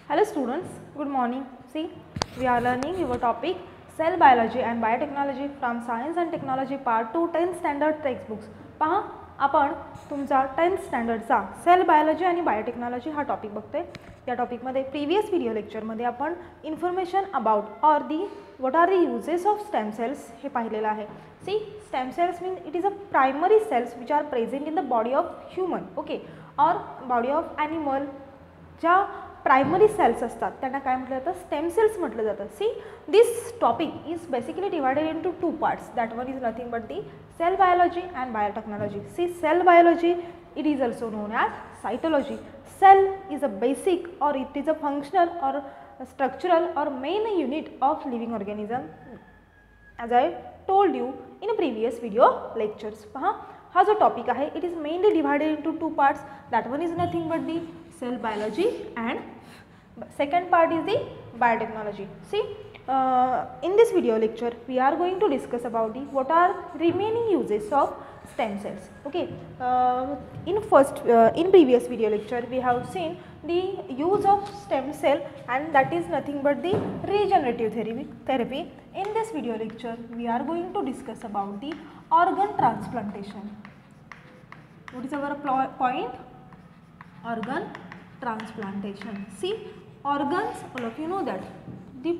Hello students, good morning. See, we are learning your topic cell biology and biotechnology from science and technology part 2 10th standard textbooks. पहा आपण तुमचा 10th स्टँडर्डचा cell biology आणि biotechnology हा topic बघतोय. या टॉपिकमध्ये प्रीवियस व्हिडिओ लेक्चरमध्ये आपण information about or the what are the uses of stem cells हे पाहिलेलं आहे. See, stem cells mean it is a primary cells which are present in the body of human okay or body of animal. ज्या primary cells असतात त्यांना काय म्हटलं जातं, stem cells म्हटलं जातं. See, this topic is basically divided into two parts. That one is nothing but the cell biology and biotechnology. See, cell biology it is also known as cytology. Cell is a basic or it is a functional or a structural or main unit of living organism, as I told you in a previous video lectures. पहा हा जो topic आहे it is mainly divided into two parts. That one is nothing but the cell biology and second part is the biotechnology. See, in this video lecture we are going to discuss about the what are remaining uses of stem cells. Okay, in previous video lecture we have seen the use of stem cell and that is nothing but the regenerative therapy. In this video lecture we are going to discuss about the organ transplantation. What is our point? Organ transplantation. See, organs, all of you know that the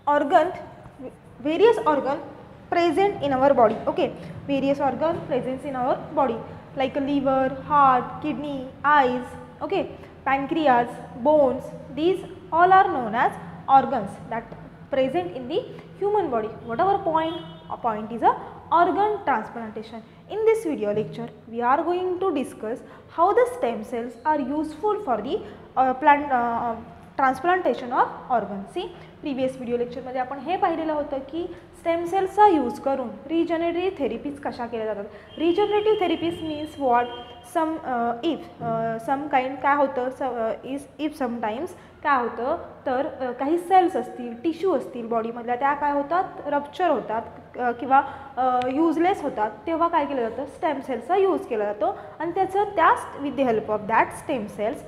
organ, various organ present in our body. Okay, various organ present in our body like a liver, heart, kidney, eyes, okay, pancreas, bones. These all are known as organs that present in the human body. What our point? A point is a organ transplantation. In this video lecture we are going to discuss how the stem cells are useful for the transplantation of organ. See, previous video लेक्चरमध्ये आपण हे पाहिलेलं होतं की stem सेल्सचा use करून regenerative therapies कशा केल्या जातात. Regenerative therapies means what, some some kind काय होतं इफ समटाईम्स काय होतं तर काही सेल्स असतील, टिश्यू असतील बॉडीमधल्या, त्या काय होतात, रप्चर होतात किंवा यूजलेस होतात, तेव्हा काय केलं जातं, स्टेम सेल्सचा यूज केला जातो आणि त्याचं त्याच with the help of that stem cells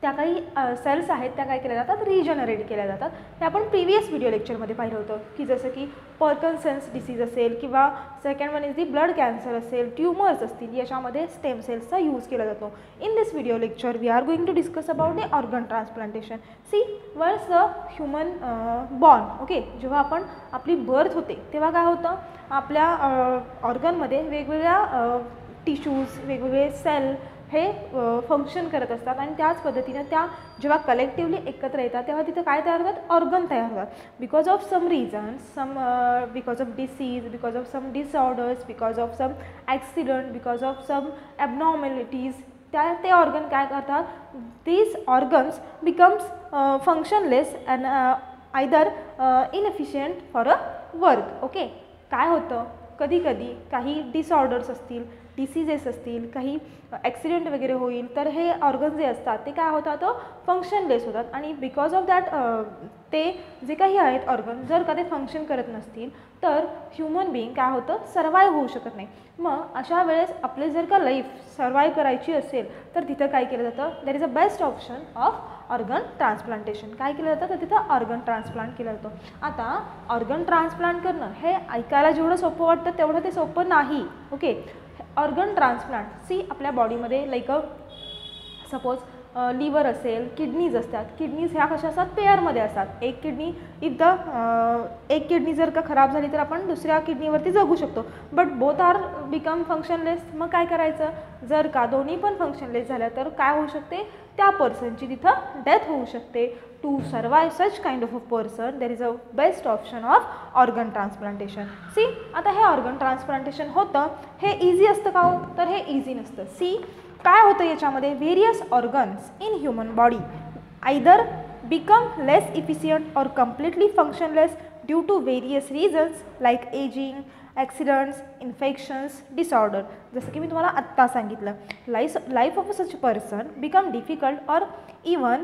त्या काही सेल्स आहेत त्या काय केल्या जातात, रिजनरेट केल्या जातात. हे आपण प्रीवियस व्हिडिओ लेक्चरमध्ये पाहिलं होतं की जसं की पार्किन्सन्स डिसीज असेल किंवा second one is the blood cancer असेल, ट्यूमर्स असतील, याच्यामध्ये स्टेम सेल्सचा यूज केला जातो. In this video lecture we are going to discuss about the organ transplantation. See, once the human born, okay, जेव्हा आपण आपली बर्थ होते तेव्हा काय होतं, आपल्या ऑर्गनमध्ये वेगवेगळ्या टिश्यूज, वेगवेगळे सेल हे फंक्शन करत असतात आणि त्याच पद्धतीने त्या जेव्हा कलेक्टिवली एकत्र येतात तेव्हा तिथं काय तयार होतात, ऑर्गन तयार होतात. Because of some reasons, because of disease, because of some disorders, because of some accident, because of some abnormalities, ते ऑर्गन काय करतात, these organs becomes functionless and either inefficient for a work. Okay, काय होतं, कधी कधी काही disorders असतील, diseases असतील, काही ॲक्सिडेंट वगैरे होईल तर हे ऑर्गन जे असतात ते काय होतात, फंक्शनलेस होतात आणि बिकॉज ऑफ दॅट ते जे काही आहेत ऑर्गन जर का ते फंक्शन करत नसतील तर ह्युमन बिईंग काय होतं, सर्वाईव्ह होऊ शकत नाही. मग अशा वेळेस आपले जर का लाईफ सर्वाईव्ह करायची असेल तर तिथं काय केलं जातं, that is a best option of organ transplantation. काय केलं जातं तर तिथं ऑर्गन ट्रान्सप्लांट केलं जातं. आता ऑर्गन ट्रान्सप्लांट करणं हे ऐकायला जेवढं सोपं वाटतं तेवढं ते सोपं नाही. ओके, ऑर्गन ट्रान्सप्लांट, सी, आपल्या बॉडीमध्ये लाईक सपोज लिव्हर असेल, किडनीज असतात. किडनीज ह्या कशा असतात, पेअरमध्ये असतात. एक किडनी एक किडनी जर का खराब झाली तर आपण दुसऱ्या किडनीवरती जगू शकतो. But both are become functionless. मग काय करायचं, जर का दोन्ही पण फंक्शनलेस झाल्या तर काय होऊ शकते, त्या पर्सनची तिथं डेथ होऊ शकते. To survive such kind of a person there is a best option of organ transplantation. See, आता हे ऑर्गन ट्रान्सप्लांटेशन होतं हे इझी असतं का हो, तर हे इझी नसतं. सी, काय होतं याच्यामध्ये, various organs in human body either become less efficient और completely functionless due to various reasons like ageing, accidents, infections, disorder. जसं की मी तुम्हाला आत्ता सांगितलं, life of such person become difficult और even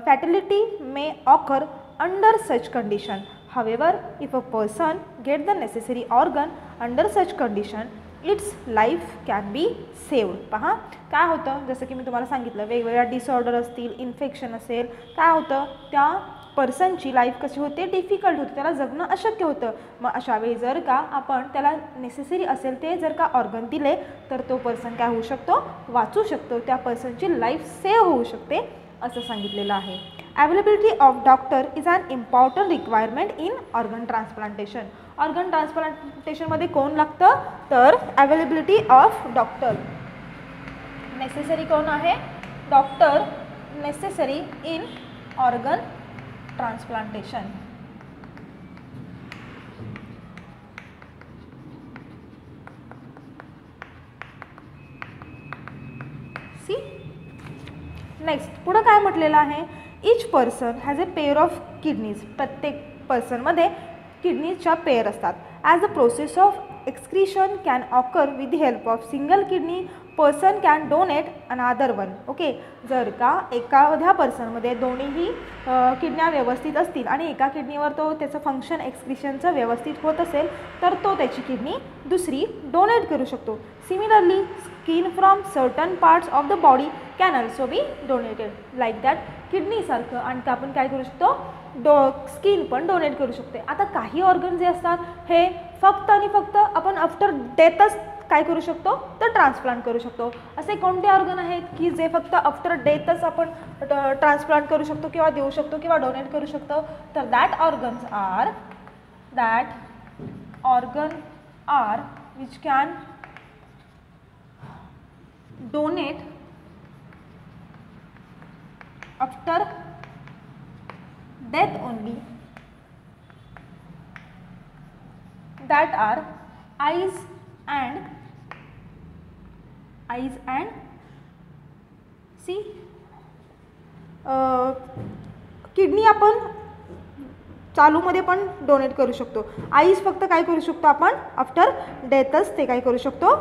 fatality may occur under such condition. However, if a person get the necessary organ under such condition, it's life can be saved. पहा काय होतं, जसं की मी तुम्हाला सांगितलं वेगवेगळ्या डिसऑर्डर असतील, इन्फेक्शन असेल, काय होतं त्या पर्सनची लाईफ कशी होते, डिफिकल्ट होते, त्याला जगणं अशक्य होतं. मग अशा वेळी जर का आपण त्याला नेसेसरी असेल ते जर का ऑर्गन दिले तर तो पर्सन काय होऊ शकतो, वाचू शकतो, त्या पर्सनची लाईफ सेव्ह होऊ शकते असं सांगितलेलं आहे. Availability of doctor is an important requirement in organ transplantation. Organ ट्रान्सप्लांटेशनमध्ये कोण लागतं, तर अवेलेबिलिटी ऑफ डॉक्टर. नेसेसरी कोण आहे, doctor necessary in organ transplantation. See next पुढं काय म्हटलेलं आहे, each person has a pair of kidneys. प्रत्येक पर्सनमध्ये किडनीच्या पेअर असतात. As a process of excretion can occur with the help of single kidney person can donate another one. Okay, जर का एखाद्या पर्सनमध्ये दोन्हीही किडन्या व्यवस्थित असतील आणि एका किडनीवर तो त्याचं फंक्शन एक्सक्रिशनचं व्यवस्थित होत असेल तर तो त्याची किडनी दुसरी डोनेट करू शकतो. Similarly skin from certain parts of the body can also be donated. Like that किडनीसारखं आणि आपण काय करू शकतो, स्किन पण डोनेट करू शकते. आता काही ऑर्गन जे असतात हे फक्त आणि फक्त आपण आफ्टर डेथच काय करू शकतो, तर ट्रान्सप्लांट करू शकतो. असे कोणते ऑर्गन आहेत की जे फक्त आफ्टर डेथच आपण ट्रान्सप्लांट करू शकतो किंवा देऊ शकतो किंवा डोनेट करू शकतो, तर that organ are which can donate after death only. That are eyes and see kidney आपण चालूमध्ये पण डोनेट करू शकतो. आईज फक्त काय करू शकतो आपण आफ्टर डेथच ते काय करू शकतो,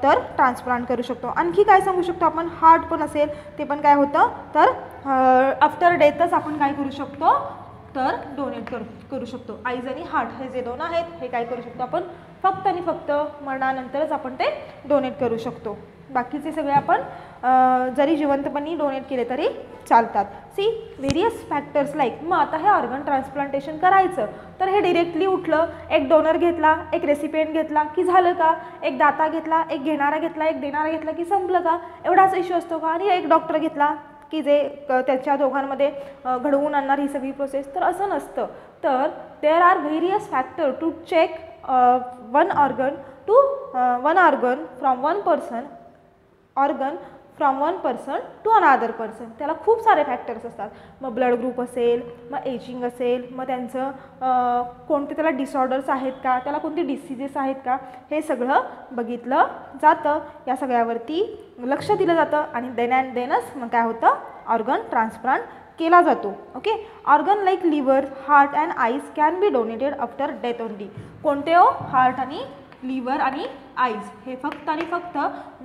तर ट्रान्सप्लांट करू शकतो. आणखी काय सांगू शकतो आपण, हार्ट पण असेल ते पण काय होतं, तर आफ्टर डेथच आपण काय करू शकतो, तर डोनेट करू शकतो. आईज आणि हार्ट हे जे दोन आहेत हे काय करू शकतो आपण फक्त आणि फक्त मरणानंतरच आपण ते डोनेट करू शकतो. बाकीचे सगळे आपण जरी जिवंतपणी डोनेट केले तरी चालतात. सी व्हेरियस फॅक्टर्स लाईक, मग आता हे ऑर्गन ट्रान्सप्लांटेशन करायचं तर हे डिरेक्टली उठलं, एक डोनर घेतला, एक रेसिपियंट घेतला की झालं का, एक दाता घेतला, एक घेणारा घेतला, एक देणारा घेतला की संपलं का, एवढाच इश्यू असतो का, आणि एक डॉक्टर घेतला की जे त्याच्या दोघांमध्ये घडवून आणणार ही सगळी प्रोसेस, तर असं नसतं. तर there are various factor to check one organ from one person to another person. त्याला खूप सारे फॅक्टर्स असतात. मग ब्लड ग्रुप असेल, मग एजिंग असेल, मग त्यांचं कोणते त्याला डिसऑर्डर्स आहेत का, त्याला कोणते डिसीजेस आहेत का, हे सगळं बघितलं जातं. या सगळ्यावरती लक्ष दिलं जातं आणि देन अँड देनच मग काय होतं, ऑर्गन ट्रान्सप्लांट केला जातो. Okay, organ like liver, heart and eyes can be donated after death only. कोणते हो, हार्ट आणि लिव्हर आणि आईज हे फक्त आणि फक्त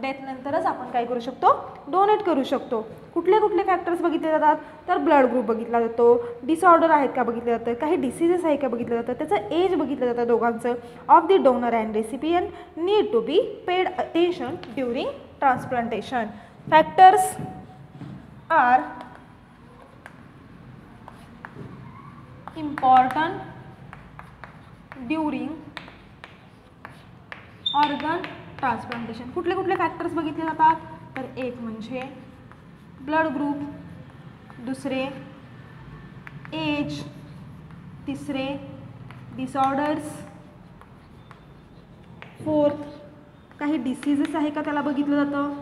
डेथनंतरच आपण काय करू शकतो, डोनेट करू शकतो. कुठले कुठले फॅक्टर्स बघितले जातात, तर ब्लड ग्रुप बघितला जातो, डिसऑर्डर आहेत का बघितलं जातं, काही डिसीजेस आहे का बघितलं जातं, त्याचं एज बघितलं जातं दोघांचं. Of the donor and recipient need to be paid attention during transplantation. Factors are important during organ transplantation. कुठले कुठले फॅक्टर्स बघितले जातात, तर एक म्हणजे ब्लड ग्रुप, दुसरे एज, तिसरे डिसऑर्डर्स, फोर्थ काही डिसीजेस आहे का त्याला बघितलं जातं.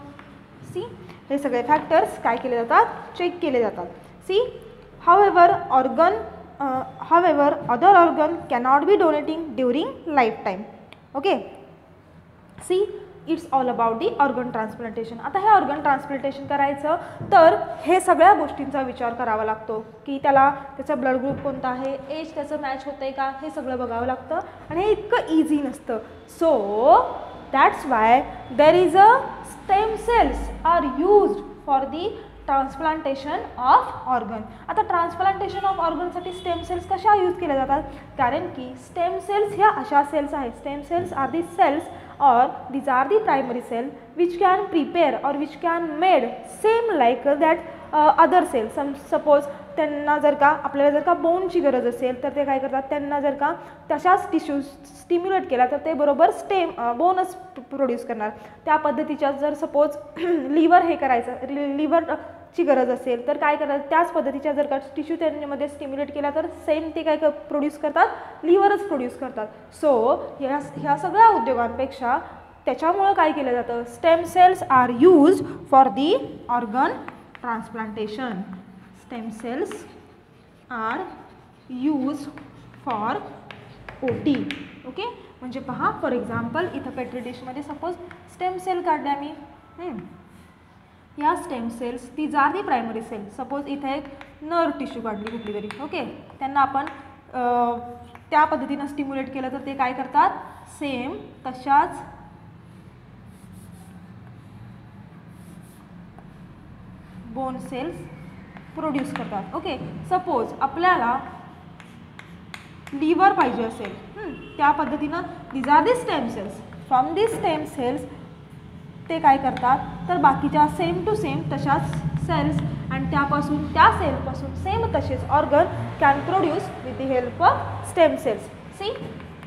सी हे सगळे फॅक्टर्स काय केले जातात, चेक केले जातात. See however other organ cannot be donating during lifetime. Okay, see it's all about the organ transplantation. आता हे ऑर्गन ट्रान्सप्लांटेशन करायचं तर हे सगळ्या गोष्टींचा विचार करावा लागतो की त्याला त्याचा ब्लड ग्रुप कोणता आहे, एज त्याचं मॅच होतंय का, हे सगळं बघावं लागतं आणि हे इतकं इझी नसतं. So that's why there is a stem cells are used for the transplantation of organ. आता ट्रान्सप्लांटेशन ऑफ ऑर्गनसाठी स्टेम सेल्स कशा यूज केल्या जातात, कारण की स्टेम सेल्स ह्या अशा सेल्स आहेत. Stem cells are the cells or these are the primary cell which can prepare or which can made same like that other cells. Suppose त्यांना जर का आपल्याला जर का बोनची गरज असेल तर ते काय करतात, त्यांना जर का तशाच टिश्यूज स्टिम्युलेट केला तर ते बरोबर बोनच प्रोड्यूस करणार. त्या पद्धतीच्या जर सपोज लिव्हर हे करायचं, लिव्हरची गरज असेल तर काय करतात, त्याच पद्धतीच्या जर का टिश्यू त्यांच्यामध्ये स्टिम्युलेट केला तर सेम ते काय प्रोड्यूस करतात, लिव्हरच प्रोड्यूस करतात. सो ह्या सगळ्या उद्योगांपेक्षा त्याच्यामुळं काय केलं जातं, stem cells are use for the organ transplantation. Stem cells are use for OT. Okay, म्हणजे पहा फॉर एक्झाम्पल इथं पेट्री डिशमध्ये सपोज स्टेम सेल काढल्या मी. या स्टेम सेल्स ती are the primary cell. Suppose इथे एक नर्व टिश्यू काढली कुठली तरी. ओके, त्यांना आपण त्या पद्धतीनं स्टिम्युलेट केलं तर ते काय करतात, सेम तशाच बोन सेल्स प्रोड्यूस करतात. ओके, सपोज आपल्याला लिव्हर पाहिजे असेल, त्या पद्धतीनं these are the stem cells. From the stem cells ते काय करतात तर बाकीच्या सेम टू सेम तशाच सेल्स आणि त्यापासून त्या सेलपासून सेम तसेच organ can produce with the help of stem cells. See,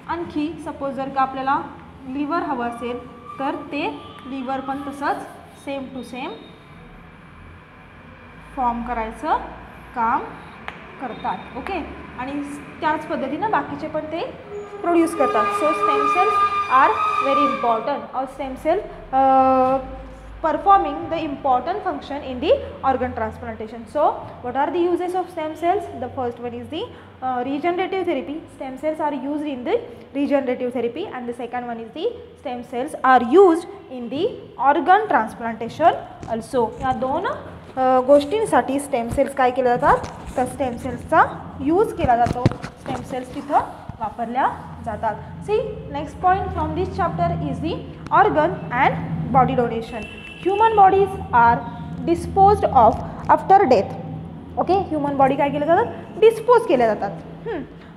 आणखी सपोज जर का आपल्याला लिव्हर हवं असेल तर ते लिव्हर पण तसंच सेम टू सेम फॉर्म करायचं काम करतात. ओके, आणि त्याच पद्धतीनं बाकीचे पण ते प्रोड्यूस करतात. So stem cells are very important और stem cell performing the important function in the organ transplantation. So what are the uses of stem cells? The first one is the regenerative therapy. Stem cells are used in the regenerative therapy, and the second one is the stem cells are used in the organ transplantation also. या दोन गोष्टींसाठी stem cells काय केले जातात, तर stem सेल्सचा use केला जातो. स्टेम सेल्स तिथं वापरल्या जातात. See, next point from this chapter is the organ and body donation. Human bodies are disposed of after death. Okay, human body काय केल्या जातात, डिस्पोज केल्या जातात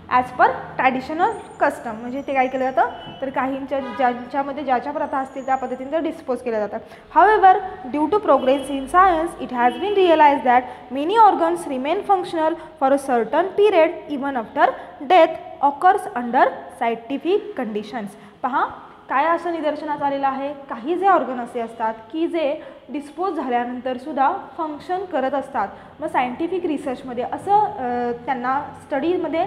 ॲज पर ट्रॅडिशनल कस्टम. म्हणजे ते काय केलं जातं तर काहींच्या ज्याच्यामध्ये ज्याच्या प्रथा असतील त्या पद्धतीने ते डिस्पोज केल्या जातात. However due to progress in science it has been realise that many organs remain functional for a certain period even after death occurs under scientific conditions. पहा काय असं निदर्शनास आलेलं आहे, काही जे ऑर्गन असे असतात की जे डिस्पोज झाल्यानंतरसुद्धा फंक्शन करत असतात. मग सायंटिफिक रिसर्चमध्ये असं त्यांना स्टडीमध्ये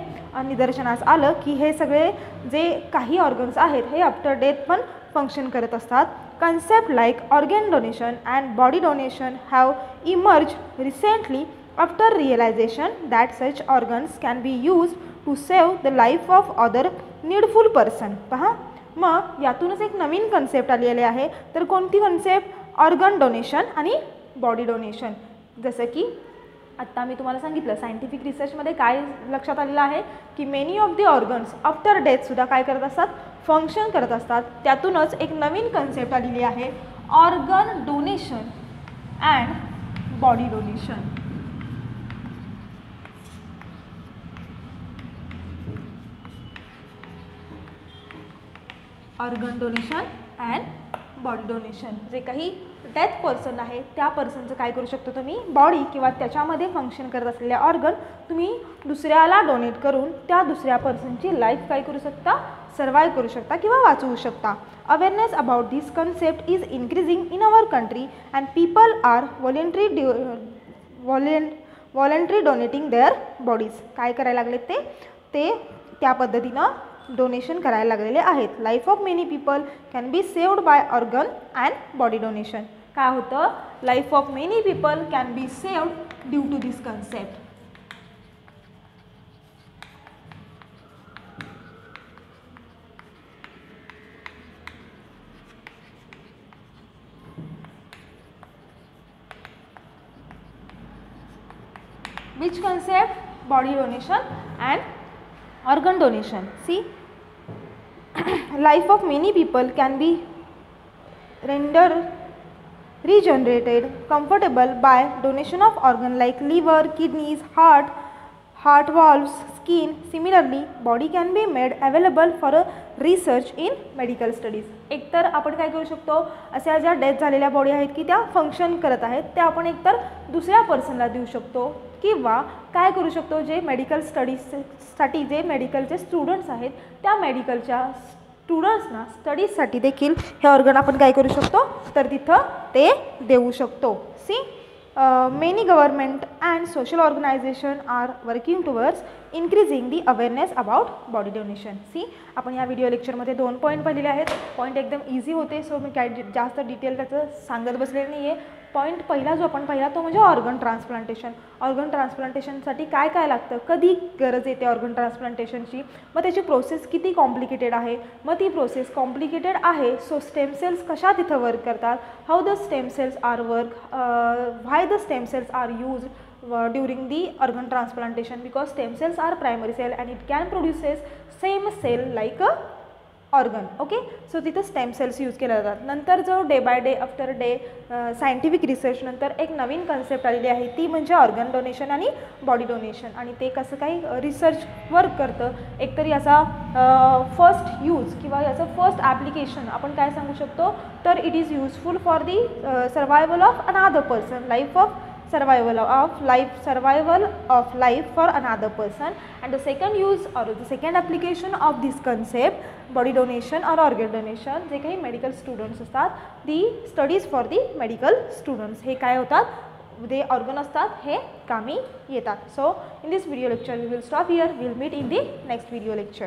निदर्शनास आलं की हे सगळे जे काही ऑर्गन्स आहेत हे आफ्टर डेथ पण फंक्शन करत असतात. Concept like organ donation and body donation have emerge recently after realisation that such organs can be use to save the life of other needful person. पहा, मग यातूनच एक नवीन कन्सेप्ट आलेली आहे. तर कोणती कन्सेप्ट, ऑर्गन डोनेशन आणि बॉडी डोनेशन. जसं की आत्ता मी तुम्हाला सांगितलं सायंटिफिक रिसर्चमध्ये काय लक्षात आलेलं आहे की many of the organs after डेथसुद्धा काय करत असतात, फंक्शन करत असतात. त्यातूनच एक नवीन कन्सेप्ट आलेली आहे, organ donation and body donation. Organ donation and body donation. जे काही डेथ पर्सन आहे त्या पर्सनचं काय करू शकतो तुम्ही, बॉडी किंवा त्याच्यामध्ये फंक्शन करत असलेले ऑर्गन तुम्ही दुसऱ्याला डोनेट करून त्या दुसऱ्या पर्सनची लाईफ काय करू शकता, सर्वाईव्ह करू शकता किंवा वाचवू शकता. Awareness about this concept is increasing in our country and people are voluntary donating their bodies. काय करायला लागले ते त्या पद्धतीनं डोनेशन करायला लागलेले आहेत. Life of many people can be saved by organ and body donation. काय होतं, life of many people can be saved due to this concept. Which concept? Body donation and organ donation. See, life of many people can be regenerated, comfortable by donation of organ like liver, kidneys, heart valves, skin. Similarly, body can be made available for a research in medical studies. एकतर आपण काय करू शकतो, अशा ज्या death झालेल्या body आहेत की त्या फंक्शन करत आहेत त्या आपण एकतर दुसऱ्या पर्सनला देऊ शकतो किंवा काय करू शकतो, जे मेडिकल स्टडीजसाठी जे मेडिकलचे स्टुडंट्स आहेत त्या मेडिकलच्या स्टुडंट्सना स्टडीजसाठी देखील हे ऑर्गन आपण काय करू शकतो, तर तिथं ते देऊ शकतो. See many government and social organization are working towards increasing the awareness about body donation. See आपण या व्हिडिओ लेक्चरमध्ये 2 पॉईंट पाहिलेले आहेत. पॉईंट एकदम इझी होते, सो मी काय जास्त डिटेल त्याचं सांगत बसलेलं नाही आहे. पॉईंट पहिला जो आपण पाहिला तो म्हणजे ऑर्गन ट्रान्सप्लांटेशन. ऑर्गन ट्रान्सप्लांटेशनसाठी काय काय लागतं, कधी गरज येते ऑर्गन ट्रान्सप्लांटेशनची, मग त्याची प्रोसेस किती कॉम्प्लिकेटेड आहे, मग ती प्रोसेस कॉम्प्लिकेटेड आहे सो स्टेम सेल्स कशा तिथं वर्क करतात, how the stem cells are work, why the stem cells are used during the organ transplantation, because stem cells are primary cell and it can produces same cell like a organ. Okay, so तिथं stem cells use केल्या जातात. नंतर जो day by day after day scientific research नंतर एक नवीन concept आलेली आहे ती म्हणजे ऑर्गन डोनेशन आणि बॉडी डोनेशन. आणि ते कसं काही रिसर्च वर्क करतं, एकतरी याचा फर्स्ट यूज किंवा याचं फर्स्ट ॲप्लिकेशन आपण काय सांगू शकतो, तर it is useful for the survival of another person, life of survival of life for another person. And the second use or the second application of this concept, body donation or organ donation, जे काही medical students असतात, the studies for the medical students, हे काय होतात, जे organ असतात हे कामी येतात. So in this video lecture we will stop here, will meet in the next video lecture.